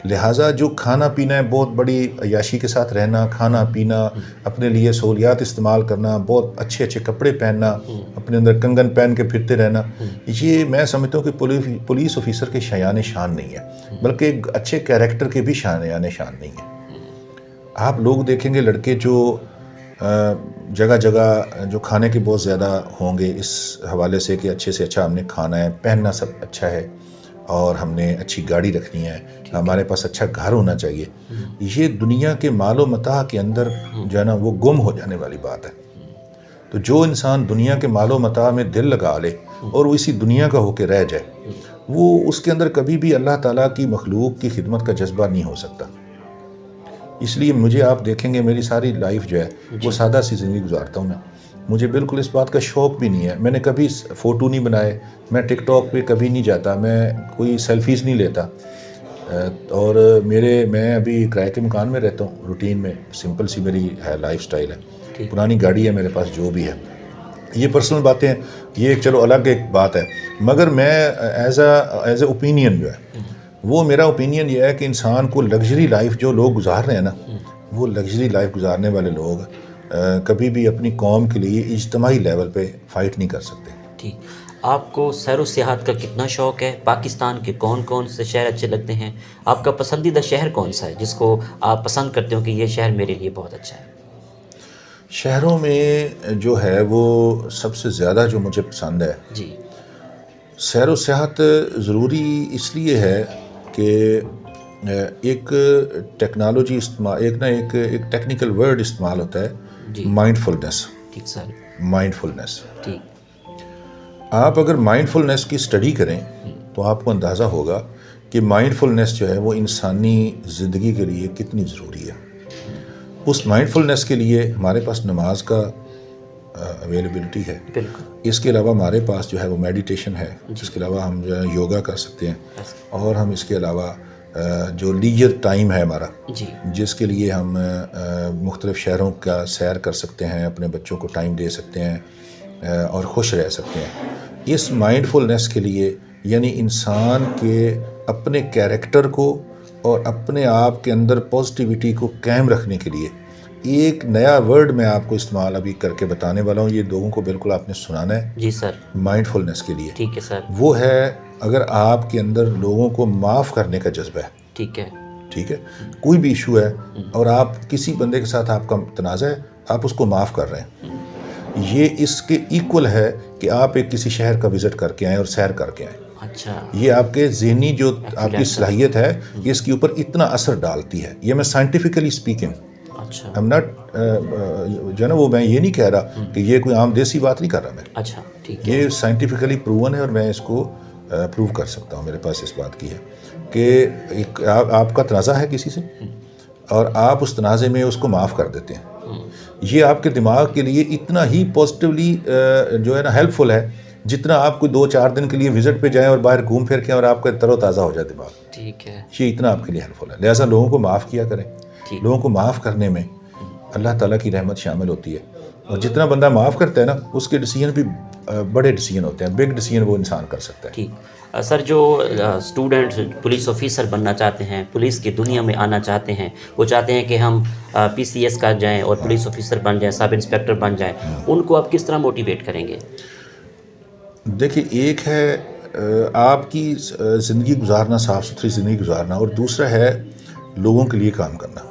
لہٰذا جو کھانا پینا ہے, بہت بڑی عیاشی کے ساتھ رہنا, کھانا پینا, اپنے لیے سہولیات استعمال کرنا, بہت اچھے اچھے کپڑے پہننا, اپنے اندر کنگن پہن کے پھرتے رہنا, یہ میں سمجھتا ہوں کہ پولیس آفیسر کے شایان شان نہیں ہے, بلکہ ایک اچھے کیریکٹر کے بھی شایان شان نہیں ہے. آپ لوگ دیکھیں گے لڑکے جو جگہ جگہ جو کھانے کے بہت زیادہ ہوں گے اس حوالے سے کہ اچھے سے اچھا ہم نے کھانا ہے, پہننا سب اچھا ہے, اور ہم نے اچھی گاڑی رکھنی ہے, ہمارے پاس اچھا گھر ہونا چاہیے. یہ دنیا کے مال و متاع کے اندر جو ہے نا وہ گم ہو جانے والی بات ہے. تو جو انسان دنیا کے مال و متاع میں دل لگا لے اور وہ اسی دنیا کا ہو کے رہ جائے, وہ اس کے اندر کبھی بھی اللہ تعالیٰ کی مخلوق کی خدمت کا جذبہ نہیں ہو سکتا. اس لیے مجھے آپ دیکھیں گے میری ساری لائف جو ہے وہ سادہ سی زندگی گزارتا ہوں. مجھے بالکل اس بات کا شوق بھی نہیں ہے, میں نے کبھی فوٹو نہیں بنائے, میں ٹک ٹاک پہ کبھی نہیں جاتا, میں کوئی سیلفیز نہیں لیتا, اور میں ابھی کرائے کے مکان میں رہتا ہوں. روٹین میں سمپل سی میری ہے لائف سٹائل ہے, پرانی گاڑی ہے میرے پاس جو بھی ہے. یہ پرسنل باتیں ہیں, یہ چلو الگ ایک بات ہے, مگر میں ایز اے اوپینین جو ہے وہ میرا اوپینین یہ ہے کہ انسان کو لگژری لائف جو لوگ گزار رہے ہیں نا, وہ لگژری لائف گزارنے والے لوگ کبھی بھی اپنی قوم کے لیے اجتماعی لیول پہ فائٹ نہیں کر سکتے. ٹھیک. آپ کو سیر و سیاحت کا کتنا شوق ہے؟ پاکستان کے کون کون سے شہر اچھے لگتے ہیں؟ آپ کا پسندیدہ شہر کون سا ہے جس کو آپ پسند کرتے ہو کہ یہ شہر میرے لیے بہت اچھا ہے؟ شہروں میں جو ہے وہ سب سے زیادہ جو مجھے پسند ہے, جی, سیر و سیاحت ضروری اس لیے ہے کہ ایک ٹیکنالوجی استعمال ایک ٹیکنیکل ورڈ استعمال ہوتا ہے, جی, مائنڈ فلنس. ٹھیک سر, مائنڈ فلنس. ٹھیک. آپ اگر مائنڈ فلنس کی اسٹڈی کریں تو آپ کو اندازہ ہوگا کہ مائنڈ فلنس جو ہے وہ انسانی زندگی کے لیے کتنی ضروری ہے. اس مائنڈ فلنس کے لیے ہمارے پاس نماز کا اویلیبلٹی ہے, بالکل. اس کے علاوہ ہمارے پاس جو ہے وہ میڈیٹیشن ہے, اس کے علاوہ ہم جو ہے یوگا کر سکتے ہیں, اور ہم اس کے علاوہ جو لیجر ٹائم ہے ہمارا, جی, جس کے لیے ہم مختلف شہروں کا سیر کر سکتے ہیں, اپنے بچوں کو ٹائم دے سکتے ہیں اور خوش رہ سکتے ہیں. اس مائنڈ فلنس کے لیے یعنی انسان کے اپنے کیریکٹر کو اور اپنے آپ کے اندر پازیٹیوٹی کو قائم رکھنے کے لیے ایک نیا ورڈ میں آپ کو استعمال ابھی کر کے بتانے والا ہوں, یہ لوگوں کو بالکل آپ نے سنانا ہے. جی سر. مائنڈ فلنس کے لیے ٹھیک ہے سر. وہ ہے اگر آپ کے اندر لوگوں کو معاف کرنے کا جذبہ ہے, ٹھیک ہے, ٹھیک ہے, کوئی بھی ایشو ہے اور آپ کسی بندے کے ساتھ آپ کا تنازع ہے, آپ اس کو معاف کر رہے ہیں, یہ اس کے ایکول ہے کہ آپ ایک کسی شہر کا وزٹ کر کے آئیں اور سیر کر کے آئیں. اچھا. یہ آپ کے ذہنی جو آپ کی صلاحیت ہے یہ اس کے اوپر اتنا اثر ڈالتی ہے. یہ میں سائنٹیفکلی اسپیکنگ, اچھا, I'm not جو ہے نا وہ میں یہ نہیں کہہ رہا کہ یہ کوئی عام دیسی بات نہیں کر رہا میں. اچھا, ٹھیک ہے. یہ سائنٹیفکلی پروون ہے اور میں اس کو پروو کر سکتا ہوں, میرے پاس اس بات کی ہے کہ ایک آپ کا تنازع ہے کسی سے اور آپ اس تنازع میں اس کو معاف کر دیتے ہیں, یہ آپ کے دماغ کے لیے اتنا ہی پازیٹیولی جو ہے نا ہیلپ فل ہے جتنا آپ کوئی 2-4 دن کے لیے وزٹ پہ جائیں اور باہر گھوم پھر کے اور آپ کا تر و تازہ ہو جائے دماغ. ٹھیک ہے. یہ اتنا آپ کے لیے ہیلپ فل ہے. لہٰذا لوگوں کو معاف کیا کریں. لوگوں کو معاف کرنے میں اللہ تعالیٰ کی رحمت شامل ہوتی ہے, اور جتنا بندہ معاف کرتا ہے نا اس کے ڈیسیژن بھی بڑے ڈیسیژن ہوتے ہیں, بگ ڈیسیژن وہ انسان کر سکتا ہے. ٹھیک. سر, جو اسٹوڈنٹ پولیس آفیسر بننا چاہتے ہیں, پولیس کی دنیا میں آنا چاہتے ہیں, وہ چاہتے ہیں کہ ہم PCS کا جائیں اور پولیس آفیسر بن جائیں, سب انسپیکٹر بن جائیں, ان کو آپ کس طرح موٹیویٹ کریں گے؟ دیکھیے, ایک ہے آپ کی زندگی گزارنا, صاف ستھری زندگی گزارنا, اور دوسرا ہے لوگوں کے لیے کام کرنا.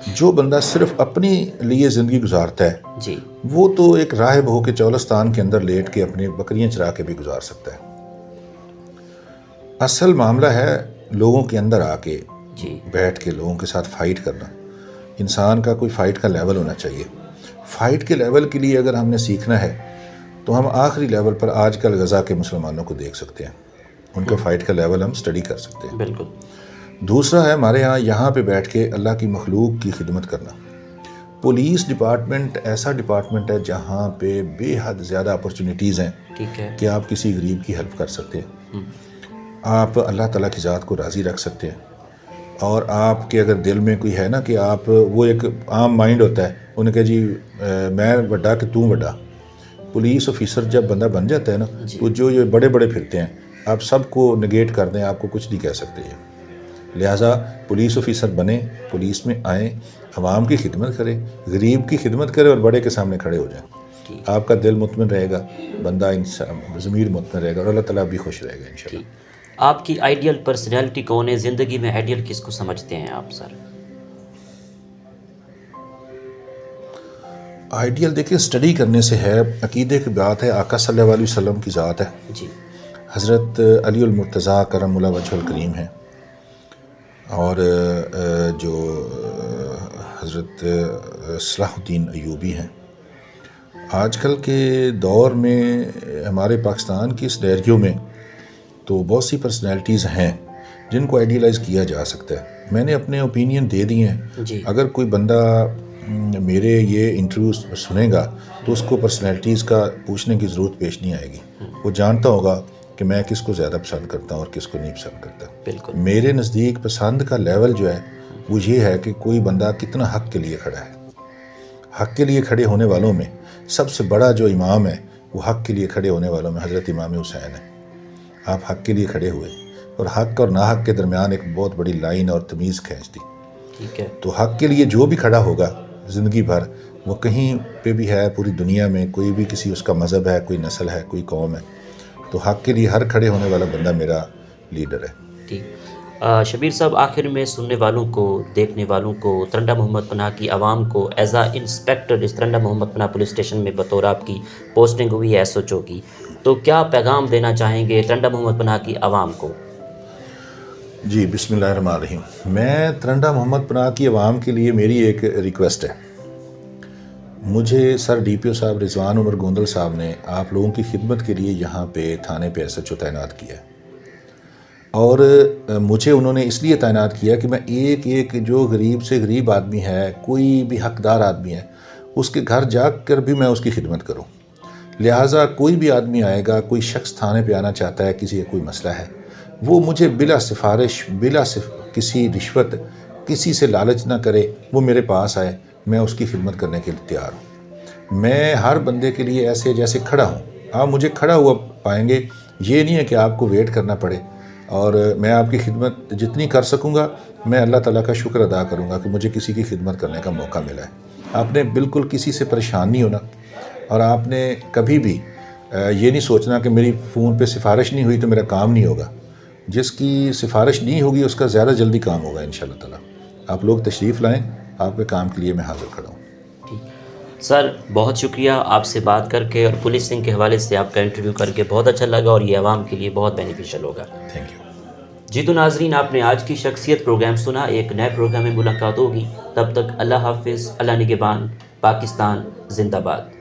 جو بندہ صرف اپنی لیے زندگی گزارتا ہے, جی, وہ تو ایک راہب ہو کے چولستان کے اندر لیٹ کے اپنی بکریاں چرا کے بھی گزار سکتا ہے. اصل معاملہ ہے لوگوں کے اندر آ کے جی, بیٹھ کے لوگوں کے ساتھ فائٹ کرنا. انسان کا کوئی فائٹ کا لیول ہونا چاہیے. فائٹ کے لیول کے لیے اگر ہم نے سیکھنا ہے تو ہم آخری لیول پر آج کل غزہ کے مسلمانوں کو دیکھ سکتے ہیں, ان کا فائٹ کا لیول ہم سٹڈی کر سکتے ہیں. بالکل. دوسرا ہے ہمارے یہاں پہ بیٹھ کے اللہ کی مخلوق کی خدمت کرنا. پولیس ڈپارٹمنٹ ایسا ڈپارٹمنٹ ہے جہاں پہ بے حد زیادہ اپرچونیٹیز ہیں ٹھیک ہے کہ آپ کسی غریب کی ہیلپ کر سکتے ہیں, آپ اللہ تعالیٰ کی ذات کو راضی رکھ سکتے ہیں, اور آپ کے اگر دل میں کوئی ہے نا کہ آپ وہ ایک عام مائنڈ ہوتا ہے انہیں کہ جی میں بڑا کہ توں بڑا. پولیس آفیسر جب بندہ بن جاتا ہے نا تو جو یہ بڑے بڑے پھرتے ہیں آپ سب کو نگیٹ کر دیں, آپ کو کچھ نہیں کہہ سکتے یہ. لہٰذا پولیس آفیسر بنیں, پولیس میں آئیں, عوام کی خدمت کریں, غریب کی خدمت کریں اور بڑے کے سامنے کھڑے ہو جائیں. آپ کا دل مطمئن رہے گا, بندہ ضمیر مطمئن رہے گا, اور اللہ تعالیٰ بھی خوش رہے گا انشاءاللہ. آپ کی آئیڈیل پرسنالٹی کون ہے زندگی میں؟ آئیڈیل کس کو سمجھتے ہیں آپ سر؟ آئیڈیل دیکھیں اسٹڈی کرنے سے ہے, عقیدے کی بات ہے, آقا صلی اللہ علیہ وسلم کی ذات ہے, جی حضرت علی المرتضیٰ کرم اللہ وجہ الکریم ہیں, اور جو حضرت صلاح الدین ایوبی ہیں. آج کل کے دور میں ہمارے پاکستان کی سینیریو میں تو بہت سی پرسنالٹیز ہیں جن کو آئیڈیلائز کیا جا سکتا ہے. میں نے اپنے اوپینین دے دیے ہیں جی. اگر کوئی بندہ میرے یہ انٹرویو سنے گا تو اس کو پرسنالٹیز کا پوچھنے کی ضرورت پیش نہیں آئے گی. وہ جانتا ہوگا کہ میں کس کو زیادہ پسند کرتا ہوں اور کس کو نہیں پسند کرتا. بالکل. میرے نزدیک پسند کا لیول جو ہے وہ یہ ہے کہ کوئی بندہ کتنا حق کے لیے کھڑا ہے. حق کے لیے کھڑے ہونے والوں میں سب سے بڑا جو امام ہے وہ حق کے لیے کھڑے ہونے والوں میں حضرت امام حسین ہے. آپ حق کے لیے کھڑے ہوئے اور حق اور ناحق کے درمیان ایک بہت بڑی لائن اور تمیز کھینچ دی. ٹھیک ہے. تو حق کے لیے جو بھی کھڑا ہوگا زندگی بھر, وہ کہیں پہ بھی ہے پوری دنیا میں, کوئی بھی کسی اس کا مذہب ہے, کوئی نسل ہے, کوئی قوم ہے, تو حق کے لیے ہر کھڑے ہونے والا بندہ میرا لیڈر ہے. ٹھیک. شبیر صاحب, آخر میں سننے والوں کو, دیکھنے والوں کو, ترنڈا محمد پناہ کی عوام کو ایز اے انسپیکٹر اس ترنڈا محمد پناہ پولیس اسٹیشن میں بطور آپ کی پوسٹنگ ہوئی ہے ایس ایچ او کی, تو کیا پیغام دینا چاہیں گے ترنڈا محمد پناہ کی عوام کو؟ جی بسم اللہ الرحمن الرحیم. میں ترنڈا محمد پناہ کی عوام کے لیے میری ایک ریکویسٹ ہے. مجھے سر ڈی پی او صاحب رضوان عمر گوندل صاحب نے آپ لوگوں کی خدمت کے لیے یہاں پہ تھانے پہ ایس ایچ او تعینات کیا ہے, اور مجھے انہوں نے اس لیے تعینات کیا کہ میں ایک ایک جو غریب سے غریب آدمی ہے, کوئی بھی حقدار آدمی ہے, اس کے گھر جا کر بھی میں اس کی خدمت کروں. لہٰذا کوئی بھی آدمی آئے گا, کوئی شخص تھانے پہ آنا چاہتا ہے, کسی کا کوئی مسئلہ ہے, وہ مجھے بلا سفارش, بلا کسی رشوت, کسی سے لالچ نہ کرے, وہ میرے پاس آئے, میں اس کی خدمت کرنے کے لیے تیار ہوں. میں ہر بندے کے لیے ایسے جیسے کھڑا ہوں, آپ مجھے کھڑا ہوا پائیں گے. یہ نہیں ہے کہ آپ کو ویٹ کرنا پڑے, اور میں آپ کی خدمت جتنی کر سکوں گا میں اللہ تعالیٰ کا شکر ادا کروں گا کہ مجھے کسی کی خدمت کرنے کا موقع ملا ہے. آپ نے بالکل کسی سے پریشان نہیں ہونا, اور آپ نے کبھی بھی یہ نہیں سوچنا کہ میری فون پہ سفارش نہیں ہوئی تو میرا کام نہیں ہوگا. جس کی سفارش نہیں ہوگی اس کا زیادہ جلدی کام ہوگا انشاءاللہ تعالیٰ. آپ لوگ تشریف لائیں, آپ کے کام کے لیے میں حاضر کھڑا ہوں. سر بہت شکریہ, آپ سے بات کر کے اور پولیسنگ کے حوالے سے آپ کا انٹرویو کر کے بہت اچھا لگا, اور یہ عوام کے لیے بہت بینیفیشل ہوگا. Thank you. جی تو ناظرین, آپ نے آج کی شخصیت پروگرام سنا. ایک نئے پروگرام میں ملاقات ہوگی. تب تک اللہ حافظ, اللہ نگہبان. پاکستان زندہ باد.